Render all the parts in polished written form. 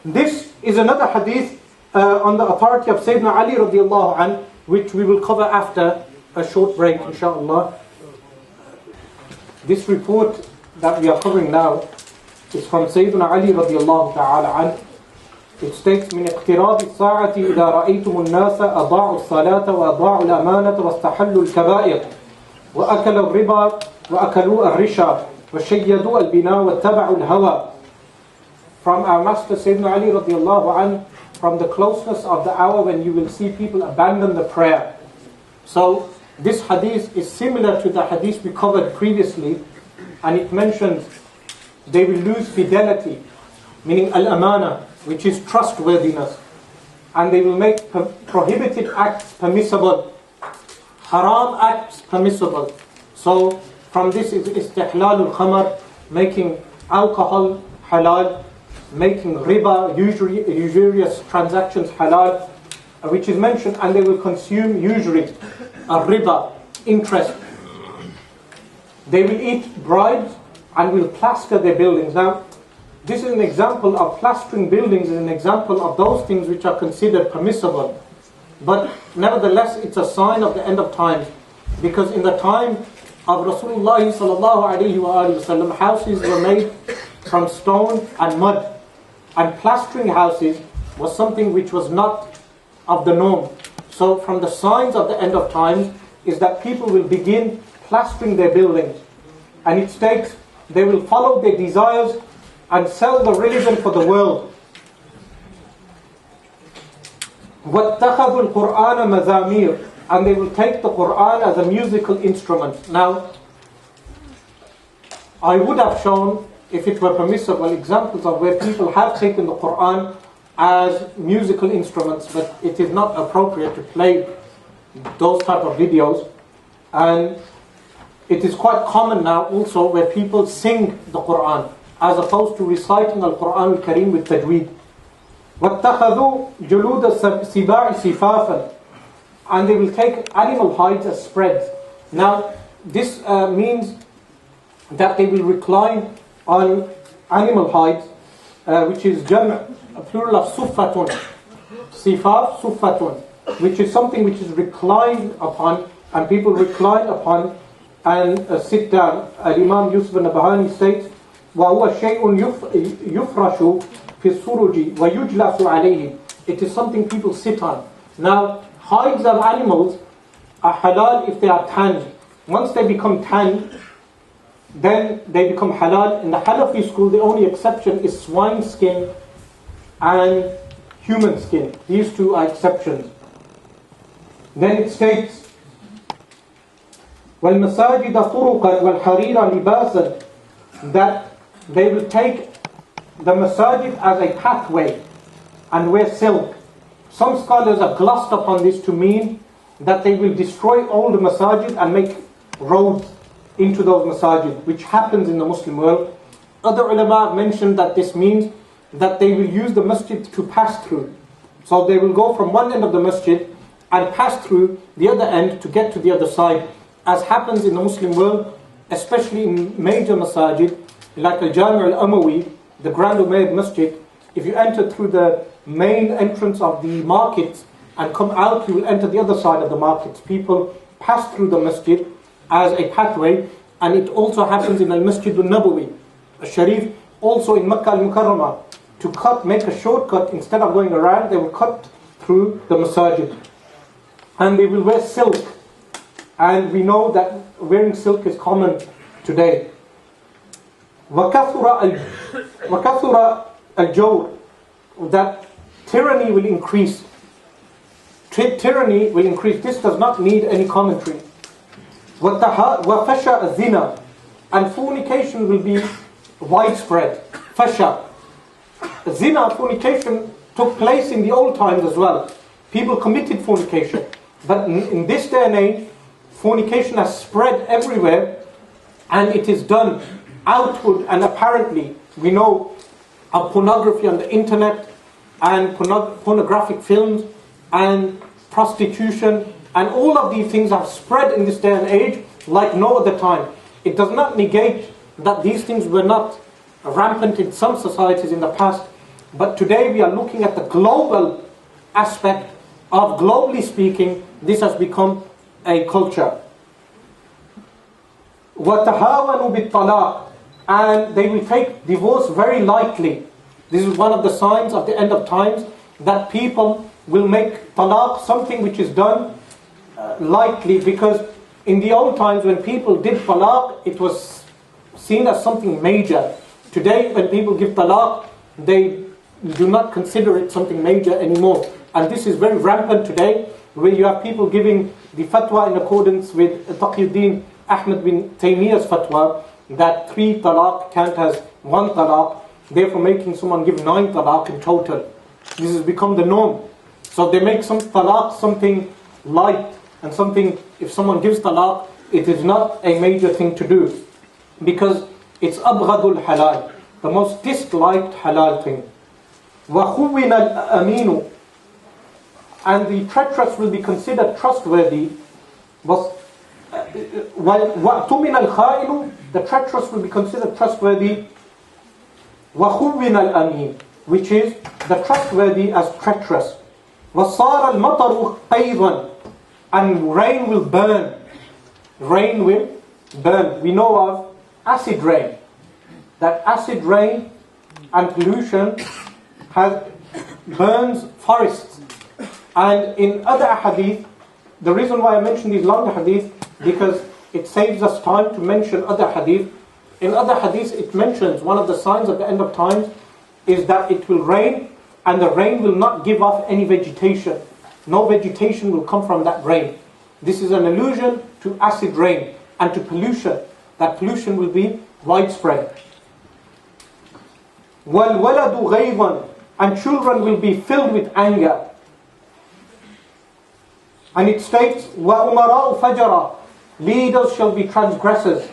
This is another hadith on the authority of Sayyiduna Ali radiallahu anhu, which we will cover after a short break, inshaAllah. This report that we are covering now is from Sayyiduna Ali radiallahu ta'ala anhu. It states, من اقتراب الساعة إذا رأيتم الناس أضاعوا الصلاة وأضاعوا الأمانة واستحلوا الكبائر وأكلوا الربا وأكلوا الرشا وشيدوا البناء واتبعوا الهوى. From our master Sayyidina Ali radiallahu anhu, from the closeness of the hour when you will see people abandon the prayer. So this hadith is similar to the hadith we covered previously, and it mentions they will lose fidelity, meaning al-amana, which is trustworthiness, and they will make prohibited acts permissible, haram acts permissible. So from this is istihlalul khamar, making alcohol halal, making riba, usurious transactions halal, which is mentioned, and they will consume usury, riba, interest. They will eat bribes and will plaster their buildings. Now, this is an example of plastering buildings, is an example of those things which are considered permissible. But nevertheless, it's a sign of the end of times. Because in the time of Rasulullah sallallahu alayhi wa sallam, houses were made from stone and mud. And plastering houses was something which was not of the norm. So from the signs of the end of times is that people will begin plastering their buildings. And it states they will follow their desires and sell the religion for the world. وَاتَّخَذُوا الْقُرْآنَ مَزَامِيرَ, and they will take the Qur'an as a musical instrument. Now, I would have shown, if it were permissible, examples of where people have taken the Qur'an as musical instruments, but it is not appropriate to play those type of videos. And it is quite common now also where people sing the Qur'an as opposed to reciting al-Qur'an al-Kareem with tajweed. وَاتَّخَذُوا جُلُودَ السِّبَاعِ صِفَافًا, and they will take animal hides as spreads. Now, this means that they will recline on animal hides, which is a plural of suffatun. Sifaf, suffatun, which is something which is reclined upon, and people recline upon and sit down. Imam Yusuf al-Nabhani states, وَهُوَ شَيْءٌ يُفْرَشُ فِي السُّرُجِ وَيُجْلَسُ عَلَيْهِ. It is something people sit on. Now, hides of animals are halal if they are tanned. Once they become tanned, then they become halal. In the Hanafi school, the only exception is swine skin and human skin. These two are exceptions. Then it states, وَالْمَسَاجِدَ طُرُقًا وَالْحَرِيرَ لِبَاسًا, that they will take the masajid as a pathway and wear silk. Some scholars have glossed upon this to mean that they will destroy all the masajid and make roads into those masajid, which happens in the Muslim world. Other ulama have mentioned that this means that they will use the masjid to pass through. So they will go from one end of the masjid and pass through the other end to get to the other side, as happens in the Muslim world, especially in major masajid, like al-Jami' al-Umawi, the Grand Umayyad Masjid. If you enter through the main entrance of the markets and come out, you will enter the other side of the markets. People pass through the masjid as a pathway, and it also happens in al-Masjid al-Nabawi, al-Sharif, also in Makkah al-Mukarramah. To make a shortcut, instead of going around, they will cut through the masajid. And they will wear silk. And we know that wearing silk is common today. وَكَثُرَ الْجَوْرِ, that tyranny will increase. Tyranny will increase. This does not need any commentary. وَفَشَى الزِّنَا, and fornication will be widespread. Fasha. Zina, fornication, took place in the old times as well. People committed fornication. But in this day and age, fornication has spread everywhere, and it is done outward and apparently. We know of pornography on the internet, and pornographic films, and prostitution, and all of these things have spread in this day and age like no other time. It does not negate that these things were not rampant in some societies in the past, But today we are looking at the global aspect of, globally speaking, this has become a culture. وَتَهَاوَنُوا بِالطَّلَاقِ, and they will take divorce very lightly. This is one of the signs of the end of times, that people will make talaq something which is done lightly, because in the old times when people did talaq, it was seen as something major. Today when people give talaq, they do not consider it something major anymore. And this is very rampant today, where you have people giving the fatwa in accordance with Taqiyuddin Ahmad bin Taymiyyah's fatwa, that 3 talaq count as 1 talaq, therefore making someone give 9 talaq in total. This has become the norm. So they make some talaq something light, and something, if someone gives talaq, it is not a major thing to do, because it's abghadul halal, the most disliked halal thing. وَخُوِّنَ الْأَمِينُ, and the treacherous will be considered trustworthy. وَأْتُمِنَ الْخَائِنُ, the treacherous will be considered trustworthy. وَخُوِّنَ الْأَمِينُ, which is the trustworthy as treacherous. وَصَارَ الْمَطَرُ قَيْضًا, and rain will burn. Rain will burn. We know of acid rain. That acid rain and pollution burns forests. And in other hadith, the reason why I mention these long hadith, because it saves us time to mention other hadith. In other hadith it mentions one of the signs of the end of times is that it will rain, and the rain will not give off any vegetation. No vegetation will come from that rain. This is an allusion to acid rain and to pollution. That pollution will be widespread. وَالْوَلَدُ غَيْظًا, and children will be filled with anger. And it states, وَأُمَرَاءُ فَجَرًا, leaders shall be transgressors.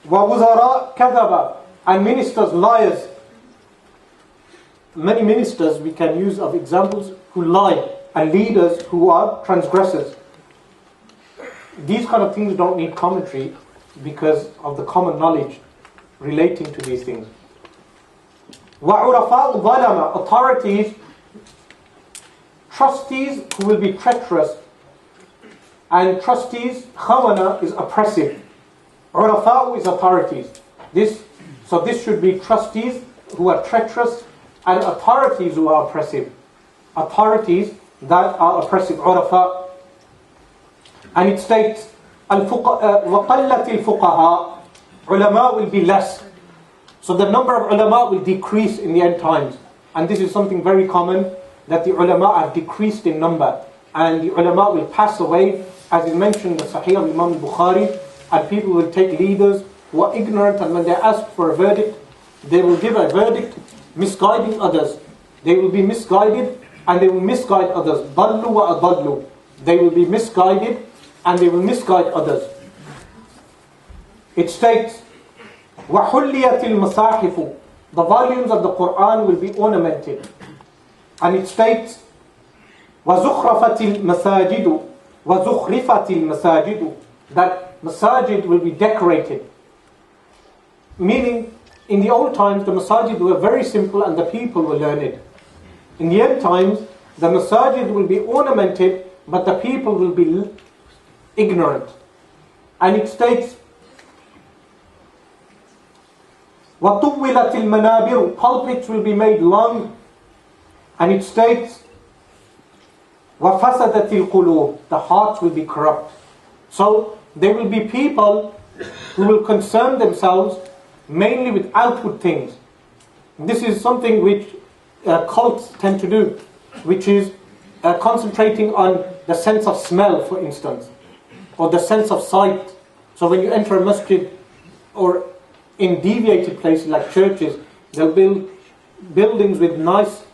وَوُزَرَاء كَذَبًا, and ministers liars. Many ministers we can use of examples who lie, and leaders who are transgressors. These kind of things don't need commentary because of the common knowledge relating to these things. وَعُرَفَاءُ ظَلَمًا, authorities, trustees who will be treacherous. And trustees, khawana, is oppressive. Urafa'u is authorities. So this should be trustees who are treacherous, and authorities who are oppressive. Authorities that are oppressive, urafa. And it states, وَقَلَّتِ الْفُقَهَا, ulama will be less. So the number of ulama will decrease in the end times. And this is something very common, that the ulama have decreased in number. And the ulama will pass away, as is mentioned in the Sahih of Imam Bukhari, and people will take leaders who are ignorant, and when they ask for a verdict, they will give a verdict misguiding others. They will be misguided and they will misguide others. ضَلُّوا وَأَضَلُّوا, they will be misguided and they will misguide others. It states, وَحُلِّيَتِ الْمَصَاحِفُ, the volumes of the Qur'an will be ornamented. And it states, وَزُخْرَفَتِ الْمَسَاجِدُ وَزُخْرِفَتِ الْمَسَاجِدُ, that masajid will be decorated. Meaning, in the old times, the masajid were very simple and the people were learned. In the end times, the masajid will be ornamented, but the people will be ignorant. And it states, وَطُوِّلَتِ الْمَنَابِرُ, pulpits will be made long. And it states, وَفَسَدَتِ الْقُلُوبِ, the hearts will be corrupt. So, there will be people who will concern themselves mainly with outward things. This is something which cults tend to do, which is concentrating on the sense of smell, for instance, or the sense of sight. So when you enter a masjid, or in deviated places like churches, they'll build buildings with nice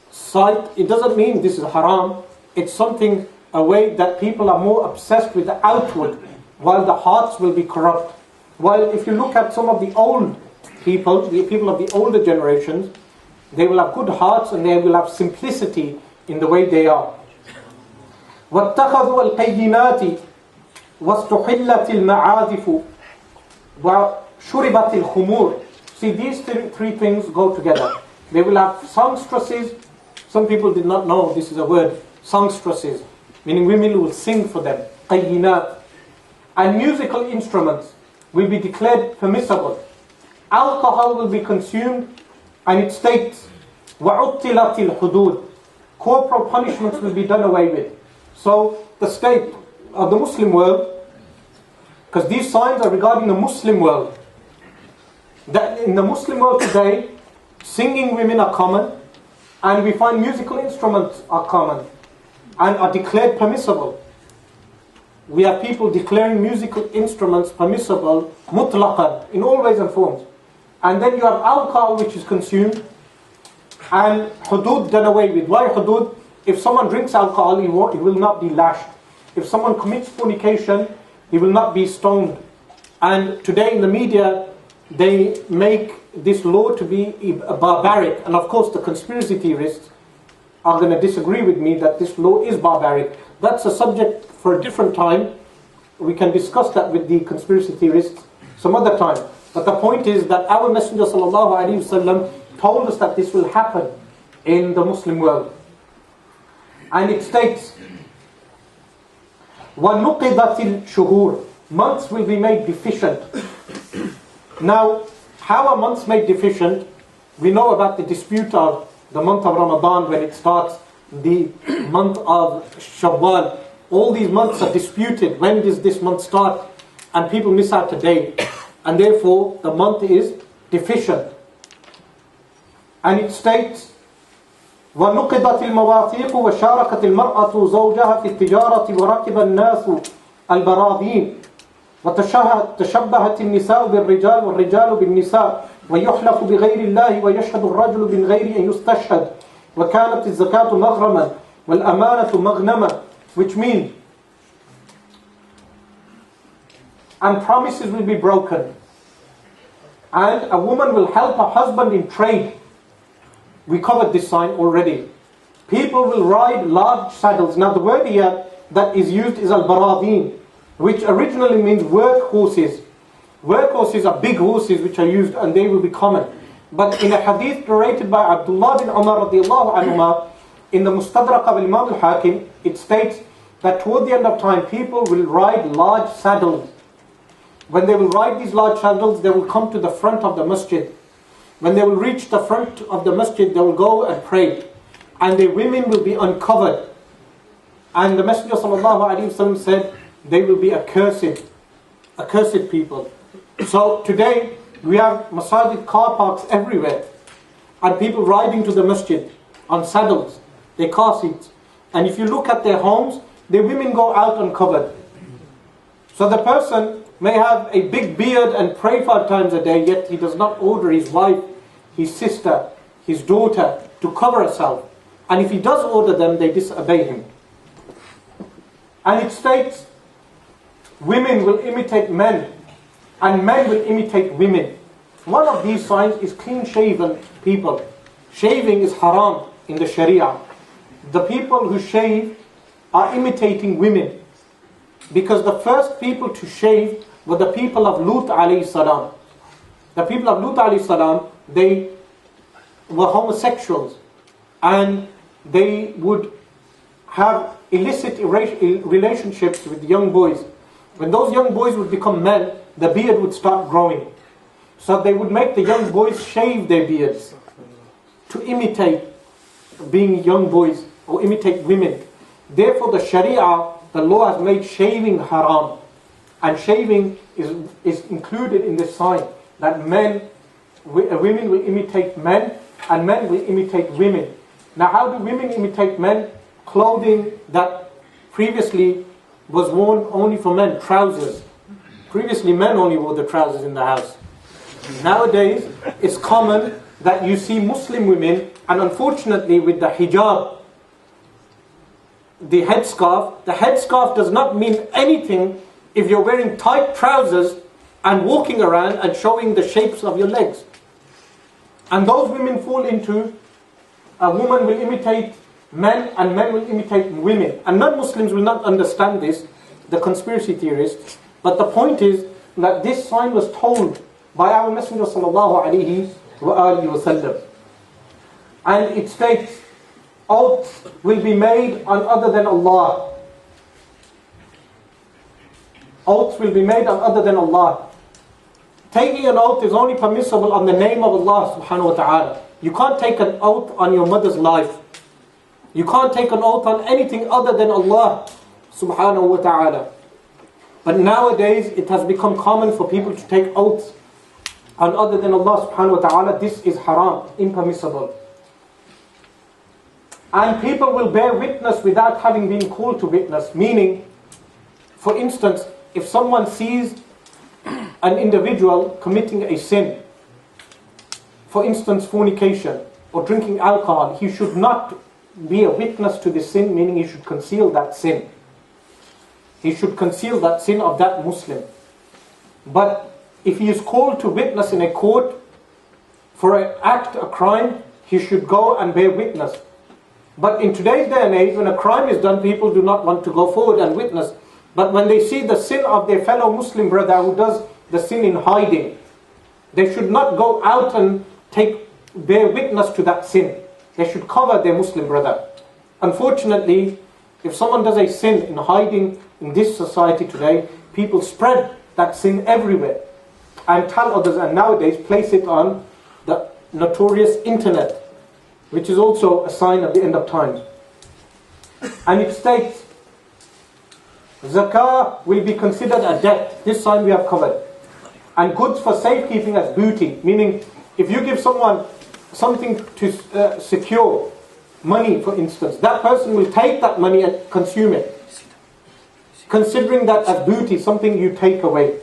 sight. It doesn't mean this is haram. It's something, a way that people are more obsessed with the outward, while the hearts will be corrupt. While if you look at some of the old people, the people of the older generations, they will have good hearts and they will have simplicity in the way they are. وَاتَّخَذُوا الْقَيِّنَاتِ وَاسْتُحِلَّتِ الْمَعَاذِفُ وَشُرِبَتِ الْخُمُورِ. See, these three things go together. They will have songstresses. Some people did not know this is a word, songstresses, meaning women will sing for them, qayyinat. And musical instruments will be declared permissible. Alcohol will be consumed, and it states, وَعُطِّلَتِ الْحُدُودِ. Corporal punishments will be done away with. So the state of the Muslim world, because these signs are regarding the Muslim world, that in the Muslim world today, singing women are common, and we find musical instruments are common and are declared permissible. We have people declaring musical instruments permissible, mutlaqan, in all ways and forms. And then you have alcohol which is consumed, and hudud done away with. Why hudud? If someone drinks alcohol, he will not be lashed. If someone commits fornication, he will not be stoned. And today in the media, they make this law to be barbaric. And of course the conspiracy theorists are going to disagree with me that this law is barbaric. That's a subject for a different time. We can discuss that with the conspiracy theorists some other time. But the point is that our Messenger ﷺ told us that this will happen in the Muslim world. And it states, وَنُقِضَتِ الشُّهُورِ. Months will be made deficient. Now, how are months made deficient? We know about the dispute of the month of Ramadan when it starts, the month of Shawwal. All these months are disputed. When does this month start? And people miss out a day. And therefore, the month is deficient. And it states, وَنُقِضَتِ الْمَوَاثِيقُ وَشَارَكَتِ الْمَرْأَةُ زَوْجَهَا فِي التِّجَارَةِ وَرَكِبَ النَّاسُ الْبَرَاذِينَ وتشبهت النساء بالرجال والرجال بالنساء ويحلف بغير الله ويشهد الرجل من غير أن يستشهد وكانت الزكاة مغرما والأمانة مغنما, which means, and promises will be broken, and a woman will help her husband in trade. We covered this sign already. People will ride large saddles. Now the word here that is used is al-baradin, which originally means work horses. Work horses are big horses which are used, and they will be common. But in a hadith narrated by Abdullah bin Umar radiallahu anhuma, in the Mustadrak of Imam al-Hakim, it states that toward the end of time, people will ride large saddles. When they will ride these large saddles, they will come to the front of the masjid. When they will reach the front of the masjid, they will go and pray. And the women will be uncovered. And the Messenger ﷺ said, they will be accursed people. So today, we have masajid car parks everywhere. And people riding to the masjid on saddles, their car seats. And if you look at their homes, the women go out uncovered. So the person may have a big beard and pray 5 times a day, yet he does not order his wife, his sister, his daughter to cover herself. And if he does order them, they disobey him. And it states, women will imitate men, and men will imitate women. One of these signs is clean-shaven people. Shaving is haram in the Sharia. The people who shave are imitating women, because the first people to shave were the people of Lut alayhi salam. The people of Lut alayhi salam, they were homosexuals, and they would have illicit relationships with young boys. When those young boys would become men, the beard would start growing. So they would make the young boys shave their beards to imitate being young boys or imitate women. Therefore the Sharia, the law has made shaving haram. And shaving is included in this sign, that women will imitate men and men will imitate women. Now how do women imitate men? Clothing that previously was worn only for men, trousers. Previously men only wore the trousers in the house. Nowadays it's common that you see Muslim women, and unfortunately with the hijab, the headscarf does not mean anything if you're wearing tight trousers and walking around and showing the shapes of your legs. And those women fall into, a woman will imitate men and men will imitate women. And non-Muslims will not understand this, the conspiracy theorists. But the point is that this sign was told by our Messenger sallallahu alaihi wasallam. And it states, oaths will be made on other than Allah. Oaths will be made on other than Allah. Taking an oath is only permissible on the name of Allah subhanahu wa ta'ala. You can't take an oath on your mother's life. You can't take an oath on anything other than Allah subhanahu wa ta'ala. But nowadays it has become common for people to take oaths on other than Allah subhanahu wa ta'ala. This is haram, impermissible. And people will bear witness without having been called to witness. Meaning, for instance, if someone sees an individual committing a sin, for instance fornication or drinking alcohol, he should not be a witness to the sin, meaning he should conceal that sin. He should conceal that sin of that Muslim. But if he is called to witness in a court for an act, a crime, he should go and bear witness. But in today's day and age, when a crime is done, people do not want to go forward and witness. But when they see the sin of their fellow Muslim brother who does the sin in hiding, they should not go out and bear witness to that sin. They should cover their Muslim brother. Unfortunately, if someone does a sin in hiding in this society today, people spread that sin everywhere and tell others, and nowadays place it on the notorious internet, which is also a sign of the end of times. And it states, zakah will be considered a debt. This sign we have covered. And goods for safekeeping as booty, meaning if you give someone something to secure, money for instance, that person will take that money and consume it, considering that as booty, something you take away.